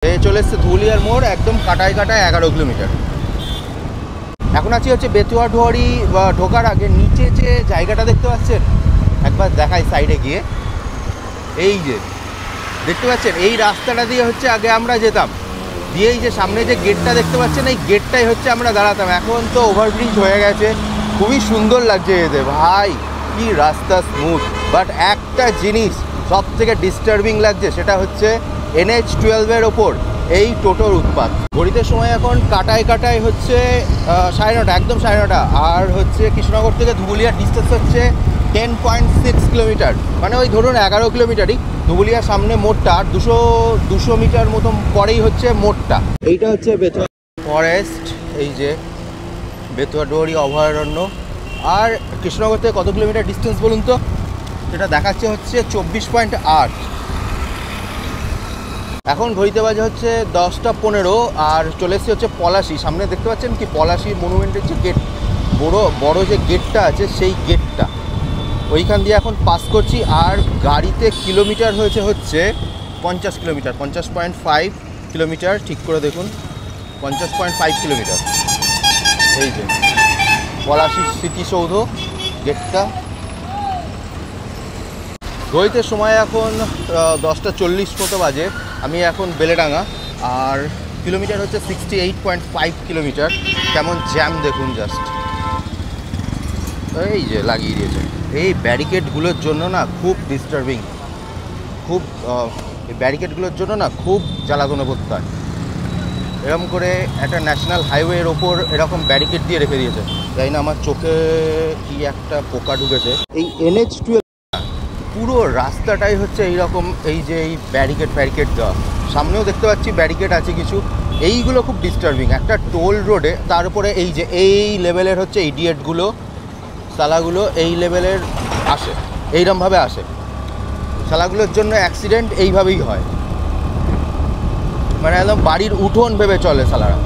চলে এসছে ধুলিয়ার মোড়, একদম কাটায় কাটায় 11 কিলোমিটার। এখন আছি হচ্ছে বেতুয়াডুয়ারি বা ঢোকার আগে নিচে যে জায়গাটা দেখতে পাচ্ছেন, একবার দেখাই সাইডে গিয়ে। এই যে দেখতে পাচ্ছেন, এই রাস্তাটা দিয়ে হচ্ছে আগে আমরা যেতাম, দিয়ে এই যে সামনে যে গেটটা দেখতে পাচ্ছেন, এই গেটটাই হচ্ছে আমরা দাঁড়াতাম। এখন তো ওভারব্রিজ হয়ে গেছে, খুবই সুন্দর লাগছে যেতে। ভাই কি রাস্তা স্মুথ, বাট একটা জিনিস সব থেকে ডিস্টার্বিং লাগছে, সেটা হচ্ছে NH-12 ওপর এই টোটোর উৎপাত। ঘড়িতে সময় এখন কাটায় কাটায় হচ্ছে 9:30, একদম 9:30। আর হচ্ছে কৃষ্ণনগর থেকে ধুবুলিয়ার ডিস্টেন্স হচ্ছে 10.6 কিলোমিটার, মানে ওই ধরুন 11 কিলোমিটারই। ধুবুলিয়ার সামনে মোড়টা, আর 200 মিটার মতো পরেই হচ্ছে মোড়টা। এইটা হচ্ছে বেতুয়া ফরেস্ট, এই যে বেতুয়াডুয়ারি অভয়ারণ্য। আর কৃষ্ণনগর থেকে কত কিলোমিটার ডিস্টেন্স বলুন তো? সেটা দেখাচ্ছে হচ্ছে 24.8। এখন ঘড়িতে বাজে হচ্ছে 10টা 15, আর চলে এসেছি হচ্ছে পলাশি। সামনে দেখতে পাচ্ছেন কি, পলাশি মনুমেন্টের যে গেট, বড় যে গেটটা আছে, সেই গেটটা ওইখান দিয়ে এখন পাস করছি। আর গাড়িতে কিলোমিটার হয়েছে হচ্ছে 50 কিলোমিটার, 50.5 কিলোমিটার। ঠিক করে দেখুন, 50.5 কিলোমিটার। এই যে পলাশি স্মৃতিসৌধ গেটটা। ঘড়িতে সময় এখন 10টা 40 মতো বাজে। আমি এখন বেলেডাঙ্গা, আর কিলোমিটার হচ্ছে 68.5 কিলোমিটার। কেমন জ্যাম দেখুন জাস্ট, এই যে লাগিয়ে দিয়েছে। এই ব্যারিকেডগুলোর জন্য না খুব ডিস্টার্বিং, খুব এই ব্যারিকেডগুলোর জন্য না খুব জ্বালাতনে করতে হয়। এরকম করে একটা ন্যাশনাল হাইওয়ের ওপর এরকম ব্যারিকেড দিয়ে রেখে দিয়েছে। তাই না, আমার চোখে কি একটা পোকা ঢুকেছে। এই NH-12 পুরো রাস্তাটাই হচ্ছে এইরকম, এই যে এই ব্যারিকেড দেওয়া। সামনেও দেখতে পাচ্ছি ব্যারিকেড আছে কিছু। এইগুলো খুব ডিস্টার্বিং একটা টোল রোডে। তার উপরে এই যে এই লেভেলের হচ্ছে ইডিয়েটগুলো, শালাগুলো এই লেভেলের আসে, এইরকমভাবে আসে। শালাগুলোর জন্য অ্যাক্সিডেন্ট এইভাবেই হয়, মানে একদম বাড়ির উঠোন ভেবে চলে শালারা।